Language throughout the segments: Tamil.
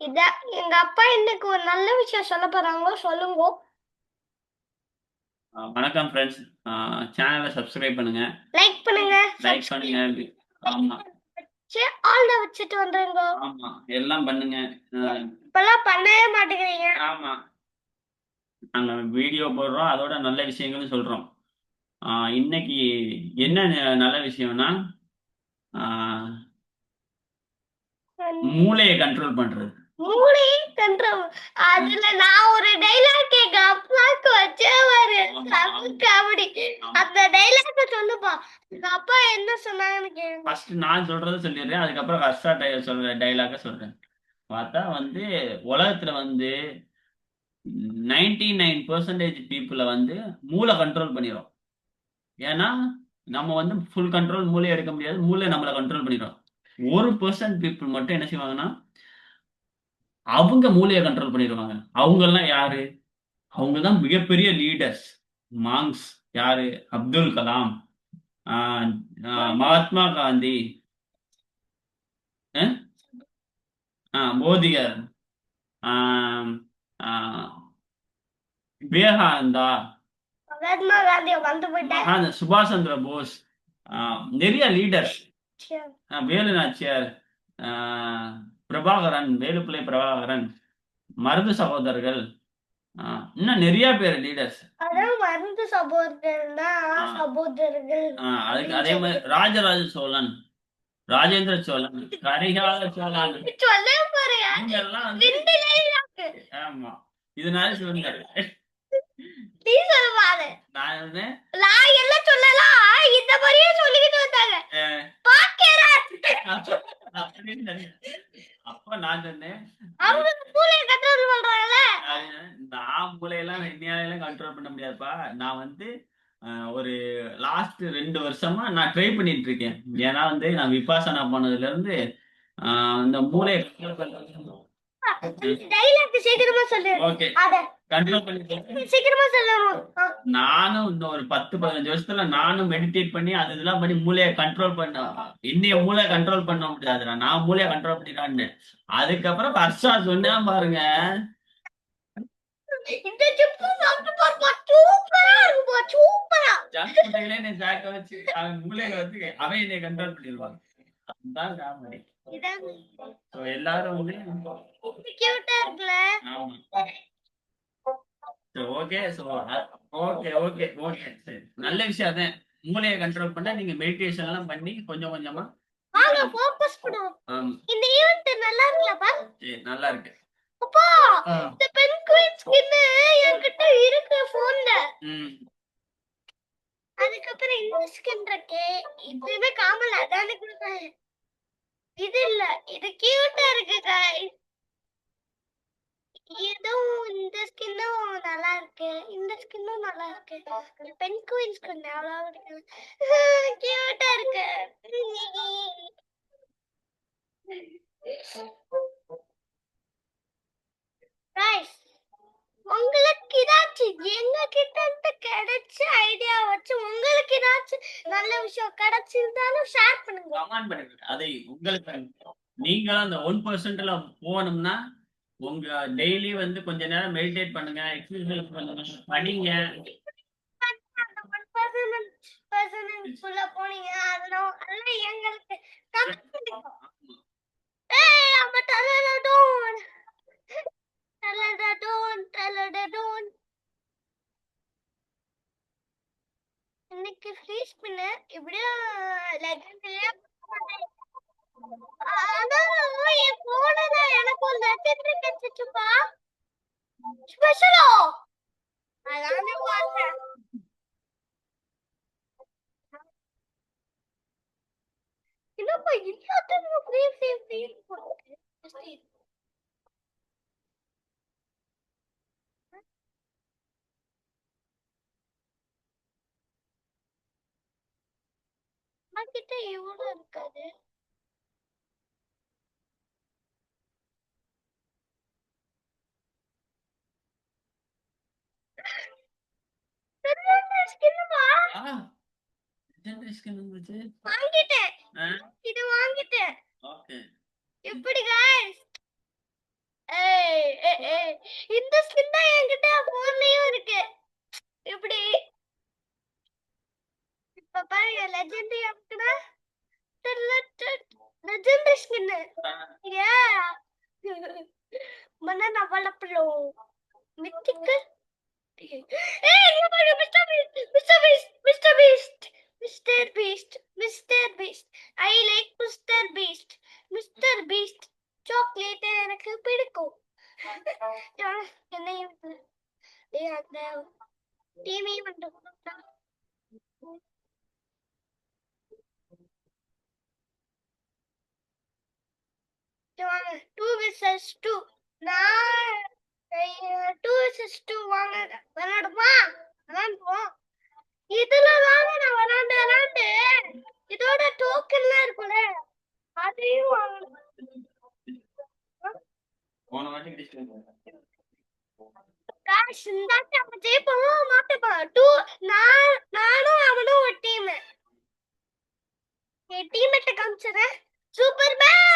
இதான் எங்க அப்பா இன்னைக்கு ஒரு நல்ல விஷயம் சொல்ல போறாங்க, சொல்லுங்க. வணக்கம் ஃப்ரெண்ட்ஸ். சேனலை சப்ஸ்கிரைப் பண்ணுங்க, லைக் பண்ணுங்க. லைக் பண்ணுங்க. ஆமா, ஆல்ல வச்சுட்டு வந்துருங்க. ஆமா, எல்லாம் பண்ணுங்க. இப்பெல்லாம் பண்ணவே மாட்டேங்கிறீங்க. ஆமா, நாங்க வீடியோ போடுறோம், அதோட நல்ல விஷயங்களும் சொல்றோம். இன்னைக்கு என்ன நல்ல விஷயம்னா, ஆஹ், மூளையை கண்ட்ரோல் பண்றது. மூளையை கண்ட்ரோல். அதுல நான் ஒரு டைலாக் எங்க அப்பாவுக்கு வச்சேன். காமெடி. அந்த டைலாக் சொல்லுப்பா. எங்க அப்பா என்ன சொன்னாங்கன்னு கேளுங்க. ஃபர்ஸ்ட் நான் சொல்றதை சொல்லிடுறேன், அதுக்கப்புறம் ஹர்ஷா சொல்ற டைலாக சொல்றேன். பார்த்தா வந்து உலகத்துல வந்து 99% பீப்புளை வந்து மூளை கண்ட்ரோல் பண்ணிடும். ஏன்னா நம்ம வந்து ஃபுல் கண்ட்ரோல் மூளையை எடுக்க முடியாது, மூளை நம்மளை கண்ட்ரோல் பண்ணிடும். 1% பீப்புள் மட்டும் என்ன செய்வாங்கன்னா அவங்க மூளையை கண்ட்ரோல் பண்ணிடுவாங்க. அவங்க எல்லாம் யாரு? அவங்க தான் மிகப்பெரிய லீடர்ஸ், மாங்ஸ். யாரு? அப்துல் கலாம், ஆஹ் மகாத்மா காந்தி, அஹ் மோதியர், ஆஹ் ஆஹ் விவேகானந்தா, மகாத்மா காந்தி வந்து போயிட்டார். சுபாஷ் சந்திர போஸ், நிறைய லீடர்ஸ். வேலு நாச்சியார், ஆஹ் பிரபாகரன், வேலுப்பிள்ளை பிரபாகரன், மருது சகோதரர்கள், இன்னும் நிறைய பேர் லீடர்ஸ். அதான் மருந்து சகோதரர்கள்னா சகோதரர்கள். அதுக்கு அதே மாதிரி ராஜராஜ சோழன், ராஜேந்திர சோழன், கரிகால சோழன், சொல்ல பாருங்க. இவங்கெல்லாம் வந்து ஆமா, இதனால சொல்லுங்க. நீ சொல்லுவாரு. நான் வந்து நான் எல்லாம் சொல்லலாம், இந்த மாதிரியே சொல்லிக்கிட்டு வந்தாங்க. பாக்கிறேன். அப்படின்னு அப்ப நான் சொன்னேன், அவங்க மூளையை கண்ட்ரோல் பண்றாங்கல்ல. நான் மூளையெல்லாம் என்னையால கண்ட்ரோல் பண்ண முடியாதுப்பா. நான் வந்து ஒரு லாஸ்ட் 2 வருஷமா நான் ட்ரை பண்ணிட்டு இருக்கேன். ஏன்னா வந்து நான் விபாசனா போனதுல இருந்து இந்த மூளையை கண்ட்ரோல் பண்றது. டைலாக் சீக்கிரமா சொல்லு. ஓகே, அத கண்ட்ரோல் பண்ணி சீக்கிரமா சொல்லணும். நானும் இன்னும் ஒரு 10-15 வருஷத்துல நானும் மெடிடேட் பண்ணி அது இதெல்லாம் பண்ணி மூளையை கண்ட்ரோல் பண்ண. இன்னைய மூளை கண்ட்ரோல் பண்ண முடியாதுடா, நான் மூளையை கண்ட்ரோல் பண்ணிடான்னு. அதுக்கப்புறம் ஹர்ஷா சொன்னா பாருங்க, இந்த சிப்பு சாப்பிட்டு பாருப்பா, சூப்பரா இருக்குப்பா, சூப்பரா. ஜாக்கிரதையிலே என்னை ஜாக்க வச்சு அவன் மூளையில வந்து அவன் என்னை கண்ட்ரோல் பண்ணிடுவாங்க. அதுதான் காமெடி. So, எல்லாரும் வந்து கியூட்டா இருக்குல்ல. ஆமா. ஓகே, ஓகே, ஓகே, ஓகே, சரி, நல்ல விஷயம் தான். மூளையை கண்ட்ரோல் பண்ண நீங்க மெடிடேஷன் எல்லாம் பண்ணி கொஞ்சம் கொஞ்சமா வாங்க ஃபோக்கஸ் பண்ணுவோம். ஆமா. இந்த ஈவென்ட் நல்லா இருக்குல்லப்பா. சரி, நல்லா இருக்கு. அப்பா, இந்த பென் குயின் ஸ்கின் என்கிட்ட இருக்கு போன்ல. அதுக்கப்புறம் இந்த ஸ்கின் இருக்கு. இதுவே காமல் அதானே கொடுத்தாங்க. இது இல்ல, இது கியூட்டா இருக்கு गाइस. இதுவும் இந்த ஸ்கின்னும் நல்லா இருக்கு, இந்த ஸ்கின்னும் நல்லா இருக்கு. பென் குயின் ஸ்கின் அவ்வளவு இருக்கு. கியூட்டா இருக்கு. गाइस, உங்களுக்கு ஏதாச்சும் எங்க கிட்ட இருந்து கிடைச்ச ஐடியா வச்சு உங்களுக்கு ஏதாச்சும் நல்ல விஷயம் கிடைச்சிருந்தாலும் ஷேர் பண்ணுங்க. கமெண்ட் பண்ணுங்க. அதை உங்களுக்கு நீங்களும் அந்த 1%ல போகணும்னா உங்க டெய்லி வந்து கொஞ்ச நேரம் மெடிடேட் பண்ணுங்க, எக்ஸசைஸ் பண்ணுங்க, படிங்க. அந்த 1% உள்ள போனீங்க, அதெல்லாம் எங்களுக்கு கமெண்ட் பண்ணுங்க. ஏய், அம்மா டலடடோன் டலடடோன் டலடடோன். இன்னைக்கு ஃப்ரீஸ் பண்ண இப்படியே லெஜெண்ட்லயே. அதான் என் போனல எனக்கு ஒரு லெஜெண்ட் கிடைச்சிச்சுப்பா. ஸ்பெஷலோ அதானே பார்த்தேன். என்னப்பா எல்லாத்தையும் ஃப்ரீ ஃப்ரீ ஃப்ரீ போட்டு கிட்ட எவ்வளவு இருக்காது. வாங்கிட்டேன். இது வாங்கிட்டேன். எப்படி गाइस? இந்த ஸ்கின் தான் என்கிட்ட போன்லயும் இருக்கு. இப்படி இப்ப பாருங்க லெஜெண்டரி அப்படின்னா லெஜெண்டரி ஸ்கின். ஏ பனானா வளப்பலோ மித்திக்கல். ஏய் இங்க பாருங்க mister Beast. I like mister Beast chocolate எனக்கு பிடிக்கும். என்னையும் அந்த டிவி வந்து 2 vs 2. நான் 2 vs 2 வாங்க விளையாடுமா? விளையாடுவோம். இதுல வாங்க நான் விளையாண்டு இதோட டோக்கன்லாம் இருக்கும்ல அதையும் வாங்கணும். காஷ் இந்தாட்டி அப்ப ஜெயிப்போமா மாட்டப்பா. நானும் அவனும் ஒரு டீம். என் டீம்மேட்ட காமிச்சறேன். சூப்பர்மேன்.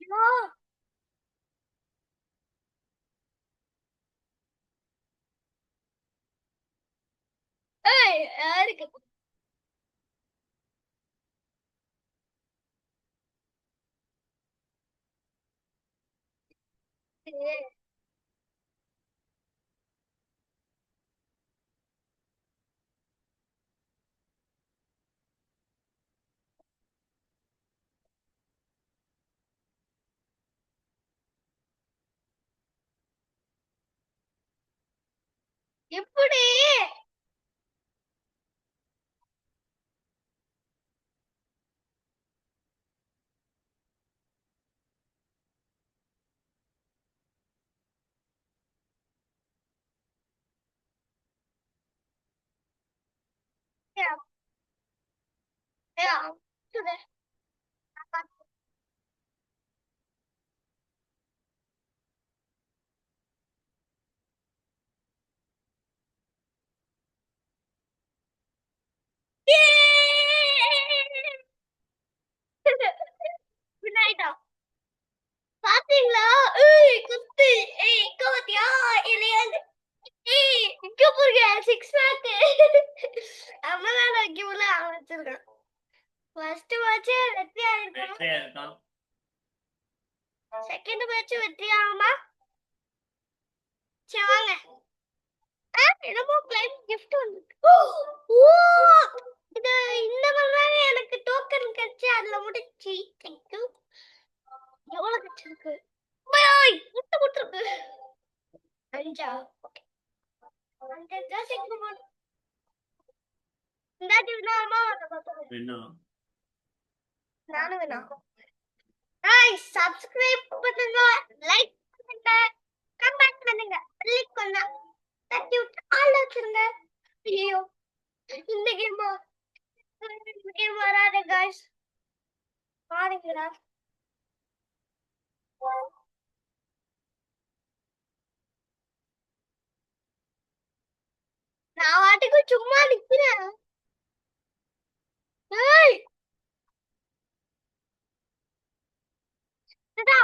ஐயோ ஏய் யாருக்கு எப்படி வினாயிட்டா பாத்தீங்களா? ஏய் குத்து. ஏய் இங்க பாத்தியா இல்லையாது? ஏய் இங்க பாருங்க 6 பேக். அம்மலால கியூல வச்சிருக்கான். ஃபர்ஸ்ட் மேட்ச் வெற்றி ஆயிருக்கும். செகண்ட் மேட்ச் வெற்றி ஆகுமா? சரி வாங்க. என்னமோ கிளைம் gift வந்துருக்கு. ஓ இது இந்த மாதிரி எனக்கு டோக்கன் கிடைச்சு அதுல முடிச்சு. Thank you. எவ்வளவு கிடைச்சிருக்கு? ஓய் முட்டை முட்டிருக்கு. 5 ஓகே. 5 தான் சேர்க்கணும். இந்த டிவினாமா வர பார்த்தோம். நானும் வேணும். சப்ஸ்கிரைப் பண்ணுங்க, லைக் பண்ணுங்க, கமெண்ட் பண்ணுங்க, கிளிக் பண்ண தட்டி விட்டு ஆல் வச்சிருங்க. ஐயோ இந்த கேம் வராது गाइस. பாருங்கடா. நான் வாட்டுக்கு சும்மா நிக்கிறேன். ஏய் டடா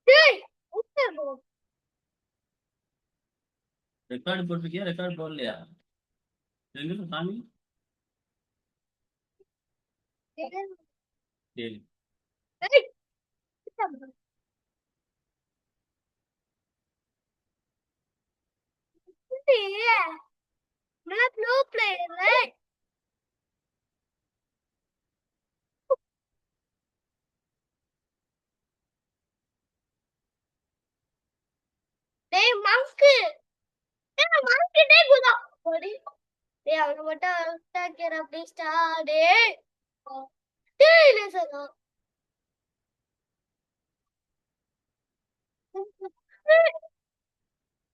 டேய் உட்காரு. ரெக்கார்ட் போட்டிருக்கியா? ரெக்கார்ட் போடலையா? எங்க சாமி? சரி. ஏய் मैं ப்ளூ பிளேயர். டேய் மங்க். டேய் மங்க் டேய் குதா. ஓடி. டேய் அவன மட்டும் அட்டாக்கர் அப்படி ஸ்டார். டேய் டேய் லேசரா.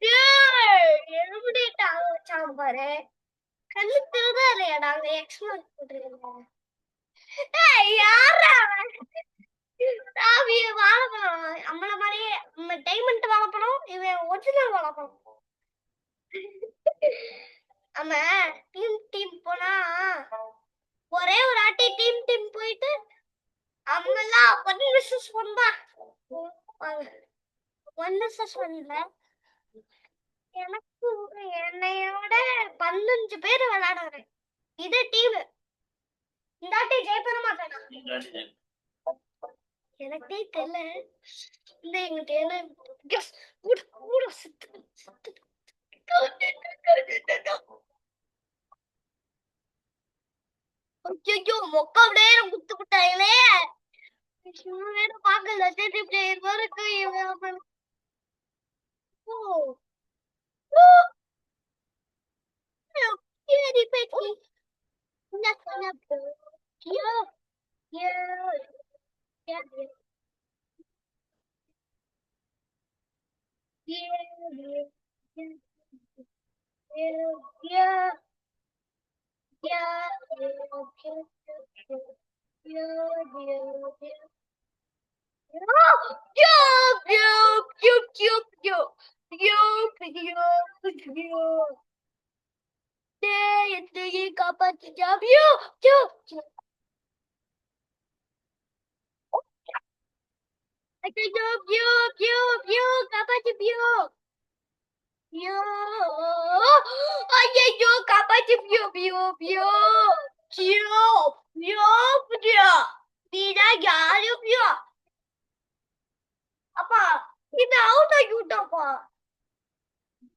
டேய் எப்படி டாங்க வச்சான் பாரு. கண்ணு திருதா இல்லையாடா அங்க எக்ஸ்ப்ளோர் போட்டுருக்கேன். டேய் யாரா அவன்? சாவிய வாழலாம் இவன் டைமண்ட் வாழப்படும், இவன் ஒரிஜினல் வாழப்படும். ஆமா, டீம் போனா ஒரே ஒரு ஆட்டி டீம் போயிட்டு அவங்கெல்லாம் 1 vs 1 தான். 1 vs 1ல எனக்கு என்னையோட 15 பேர் விளையாடுறேன். இது டீம். இந்த ஆட்டி ஜெயிப்பட மாட்டேனா? எனக்கே தெரியல. இந்த எங்கிட்ட என்ன கூட கூட சுத்து. ஐயோ மொக்கா அப்படியே குத்து விட்டாங்களே. வேற பாக்கல லெஜெண்டரி பிளேயர் வரைக்கு இவன். ஓ ஓ சரி பேட்டி என்ன சொன்ன யோ யோ காப்பாத்திட்டா காப்பாத்தி Yo, ஐயையோ காப்பாத்தி பியோ பியோ பியோ பியோ பியோ பியோ நீடா யாரு பியோ அப்பா இது அவுட் ஆகி விட்டாப்பா.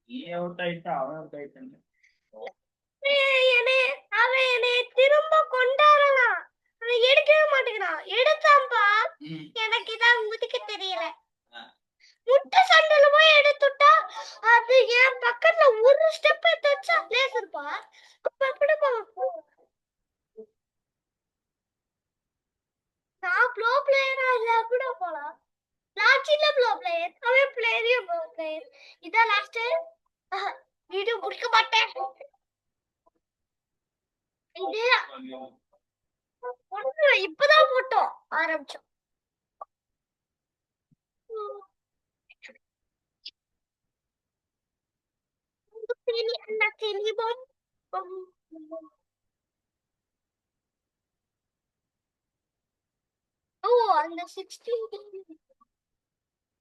நீ அவுட் ஆயிட்டா அவன் அவுட் ஆயிட்டான். அவன் என்னை திரும்ப கொண்டாடலாம், அவன் எடுக்கவே மாட்டேங்கிறான். எடுத்தான்பா, எனக்கு இதான் முதுக்க தெரியல. முட்டை சண்டையில போய் எடுத்துட்டா அது என் பக்கத்துல ஒரு ஸ்டெப் எடுத்து லேசர்ப்பா. அப்ப எப்படி நான் ப்ளோ பிளேயரா இல்ல கூட போலாம். நான் சின்ன ப்ளோ பிளேயர், அவன் பிளேயரையும் ப்ளோ பிளேயர். இதான் லாஸ்ட் வீடியோ முடிக்க மாட்டேன். இப்பதான் போட்டோம் ஆரம்பிச்சோம். ஓ அந்த 16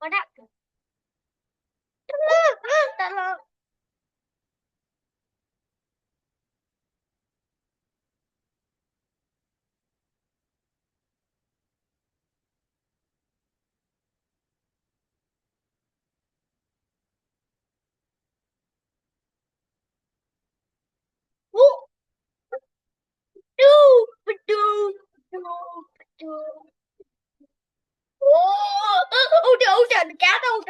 வடா தரலாம். ஓ டூ டூ டூ ஓ அவுட் அவுட் அந்த கேட் அவுட்.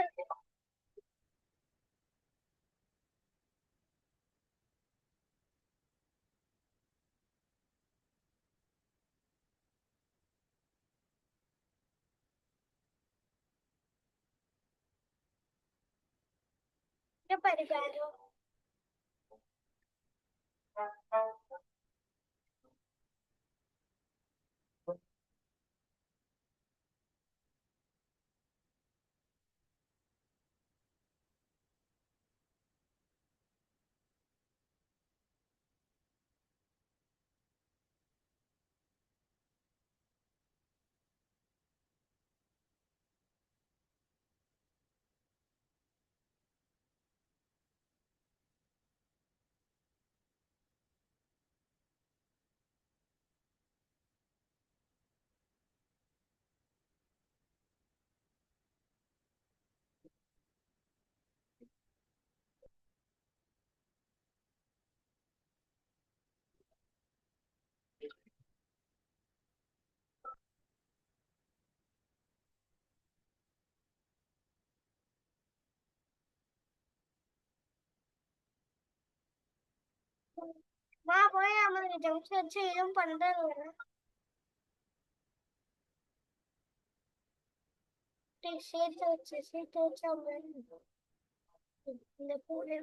பாரு பாரு வா போய் அவனுக்கு ஜம்ப் வச்சு எதுவும் பண்றாங்க. சேர்த்து வச்சு அவங்க இந்த பூனை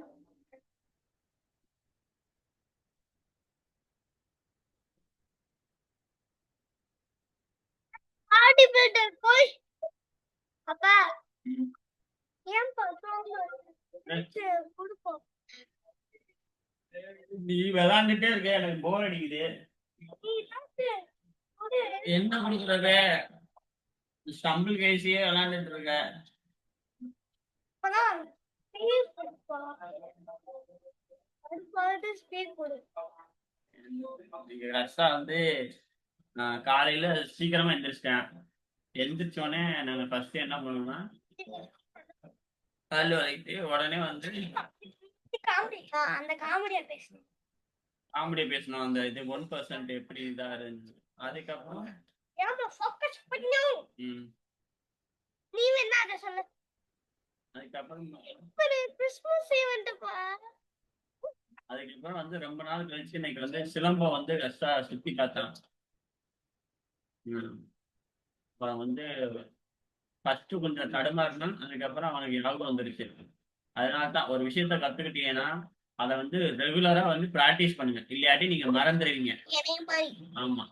ஆடி பில்டர் போய் அப்பா கொடுப்போம். நீ விளாண்டுட்டே இருக்க, எனக்கு போர் அடிக்குது. நீ சாப்பிடு. கொடு. என்ன கொடுக்குறது? ஸ்டம்பிள் கேசியே விளாண்டுட்டு இருக்க. அப்பதான் ஸ்பீட் கொடுப்போம். அதுக்கு ஸ்பீட் கொடுப்போம். நீங்க கஷ்டா வந்து நான் காலையில சீக்கிரமா எந்திரிச்சிட்டேன். எந்திரிச்சோடனே நாங்க ஃபர்ஸ்ட் என்ன பண்ணுவோம்னா பல்லு வலிக்கிட்டு உடனே வந்து காமெடி அந்த காமெடியா பேசணும். காமெடியா பேசணும். அந்த இது 1% எப்படி இதா இருந்துச்சு. அதுக்கப்புறம் ஏமா ஃபோக்கஸ் பண்ணணும். நீ என்ன அத சொல்லு. அதுக்கப்புறம் ஒரு கிறிஸ்மஸ் ஈவென்ட்ப்பா. அதுக்கப்புறம் வந்து ரொம்ப நாள் கழிச்சு இன்னைக்கு வந்து சிலம்பம் வந்து கஷ்டா சுத்தி காத்தான். அப்புறம் வந்து ஃபர்ஸ்ட் கொஞ்சம் தடுமாறினான். அதுக்கப்புறம் அவனுக்கு ஞாபகம் வந்துருச்சு. அதனால தான் ஒரு விஷயத்த கத்துக்கிட்டீங்கன்னா அதை வந்து ரெகுலரா வந்து பிராக்டிஸ் பண்ணுங்க. இல்லாட்டி நீங்க மறந்துடுவீங்க. என்னைய மாதிரி. ஆமா.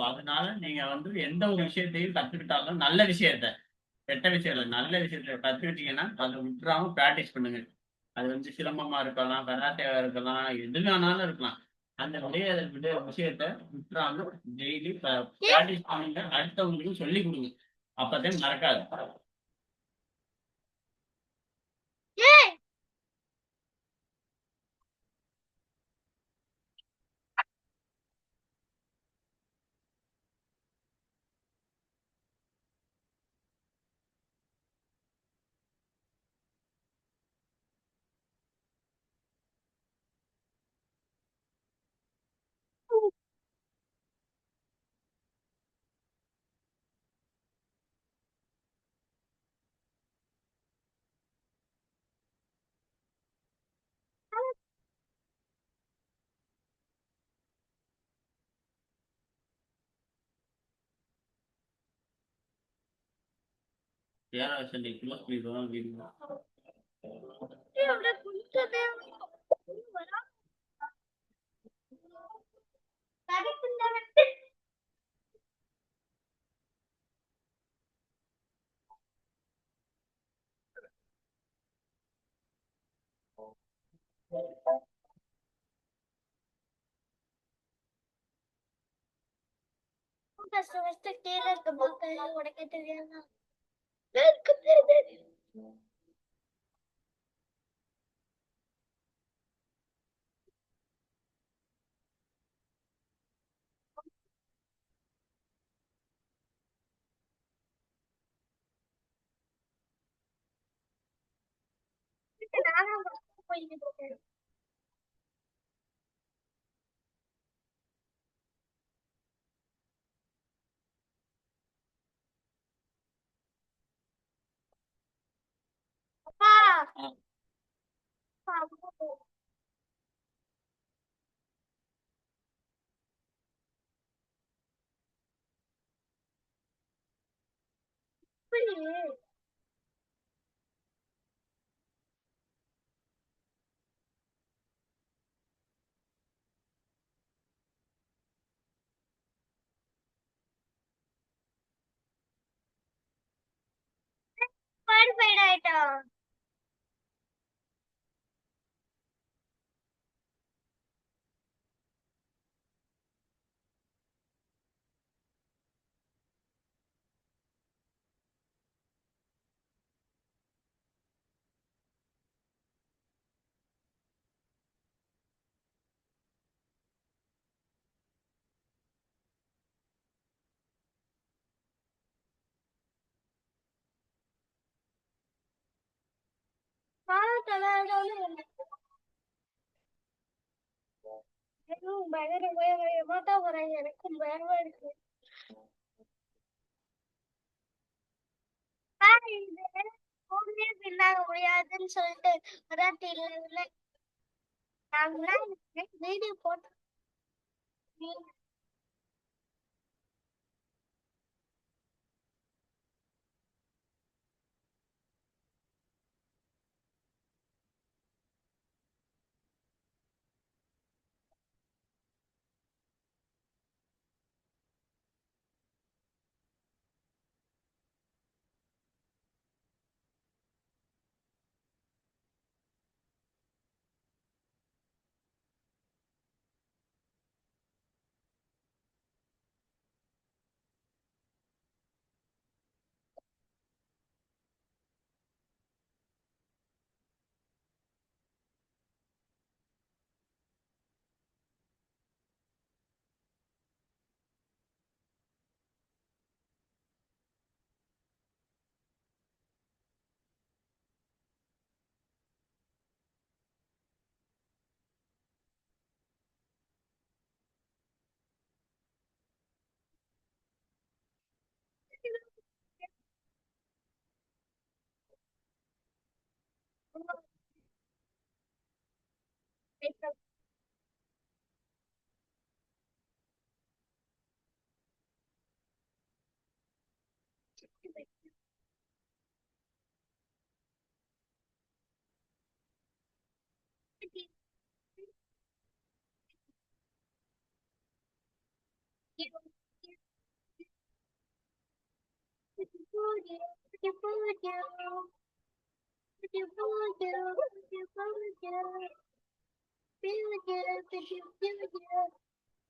அதனால நீங்க வந்து எந்த ஒரு விஷயத்தையும் கத்துக்கிட்டாலும் நல்ல விஷயத்த, கெட்ட விஷயம் இல்லை, நல்ல விஷயத்த கத்துக்கிட்டீங்கன்னா அதை விட்டுறாம பிராக்டிஸ் பண்ணுங்க. அது வந்து சிலம்பமா இருக்கலாம், கராத்தேவா இருக்கலாம், எது வேணாலும் இருக்கலாம். அந்த விஷயத்த விட்டுறாம டெய்லி பிராக்டிஸ் பண்ணுங்க. அடுத்தவங்களுக்கும் சொல்லி கொடுங்க. அப்பதான் மறக்காது. ஏய் யாரா சண்டே க்ளோஸ் பண்ணிடுவோம் வீடியோ. அப்படியே குடுத்ததே வரா. கரெக்ட். ஃபர்ஸ்ட் ஃபர்ஸ்ட் கீழ இருக்க பாக்க உடைக்க தெரியாதா? எனக்கு தெரியாது. நானா போயிட்டு இருக்கேன். அப்பா அப்பா எப்படி குவாலிஃபைட் ஆயிட்டோம்? பயங்கர பயமா தான் வராங்க. எனக்கும் பயமா இருக்கு. இது போகவே பின்னாக முடியாதுன்னு சொல்லிட்டு விராட்டி இல்லை. நாங்களாம் வீடியோ போட்டு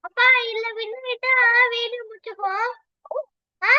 அப்பா இல்ல வின்னுட்டா வீடியோ முடிச்சுக்கோ. ஆ?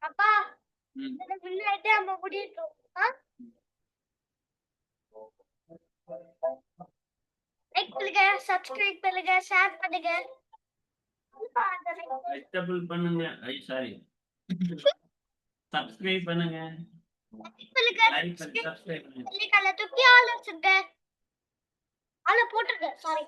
அப்பா ம். வின்னாயிட்டு நம்ம முடிட்டோம். லைக் பண்ணுங்க, சப்ஸ்கிரைப் பண்ணுங்க, ஷேர் பண்ணுங்க. வெஜிடபிள் பண்ணுங்க. சாரி. சப்ஸ்கிரைப் பண்ணுங்க. லைக் பண்ணி சப்ஸ்கிரைப் பண்ணுங்க. பெல்லைக்கான தூக்கி ஆள் வச்சுங்க. ஆள போட்டுருங்க. சாரி.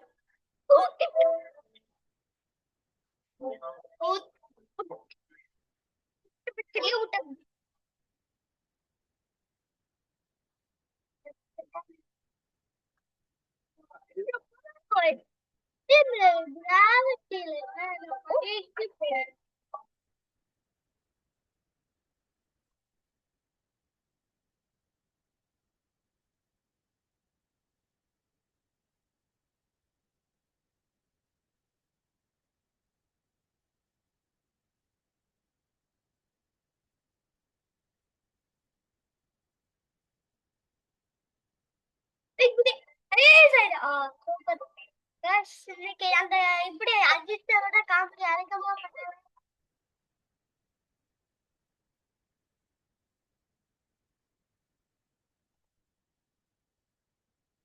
இன்னைக்கு அந்த இப்படி அஜித் காமெடி அரைக்கமா பண்ணாரு.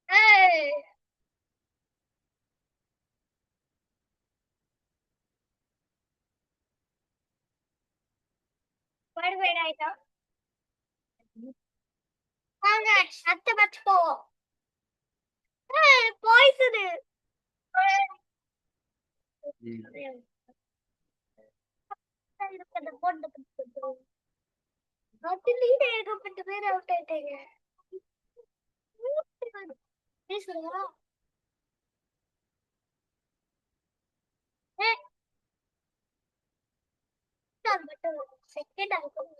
ஏய், படுவேட் ஆயிட்டா. வாங்க அடுத்த மேட்ச் போவோம். பாய்சனு ம். அதுலயே ஏகப்பட்ட பேர் அவுட் ஆயிட்டாங்க. பேசுறா மட்டும் செகண்ட் ஆகும்.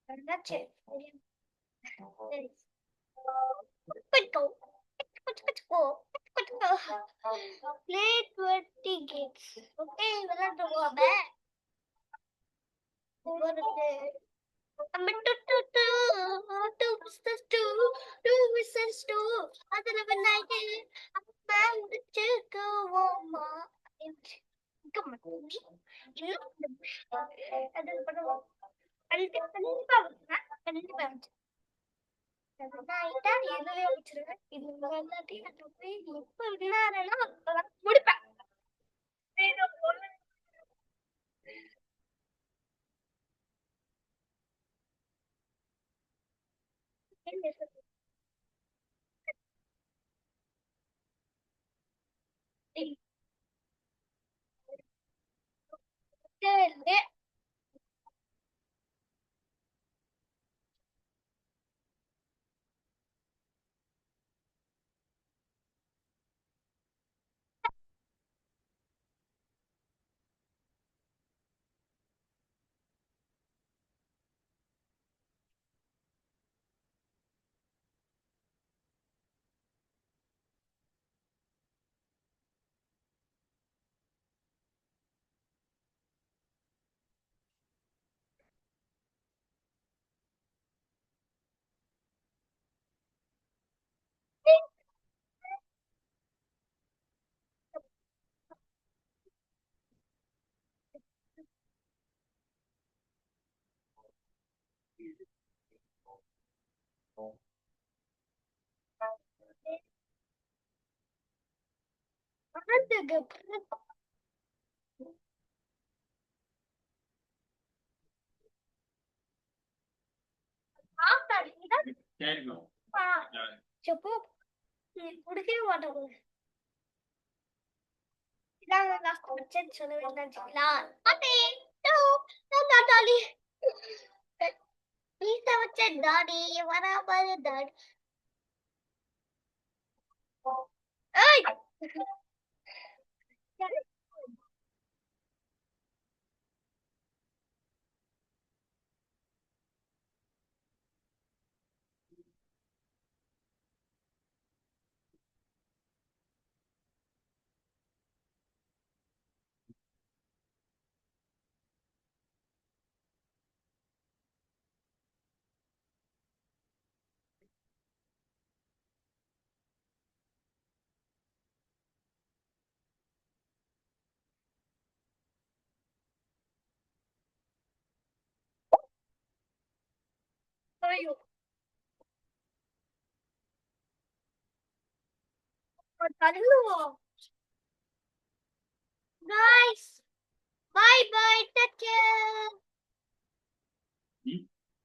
என்னாச்சு? Play 20 games. Okay, விளையாடுவோம். I'm a two versus two versus two. அதுல விளையாடி man to go home. Come on, அது பண்ணுவோம். கண்டிப்பா கண்டிப்பா நான் எழுதவே வச்சிருவேன். இது விளையாட்டி நான் போய் எப்ப விளையாடுறேன்னா அப்பதான் முடிப்பேன். சரிங்க. చెప్పు ఉడికే వాటర్ ఇలాగ నాకు వచ్చేది చదివిందా అంటే డాడీ ఈత వచ్చే డాడీ బరాబర్ డాడీ ఏయ్ అయ్యో తల్లు guys bye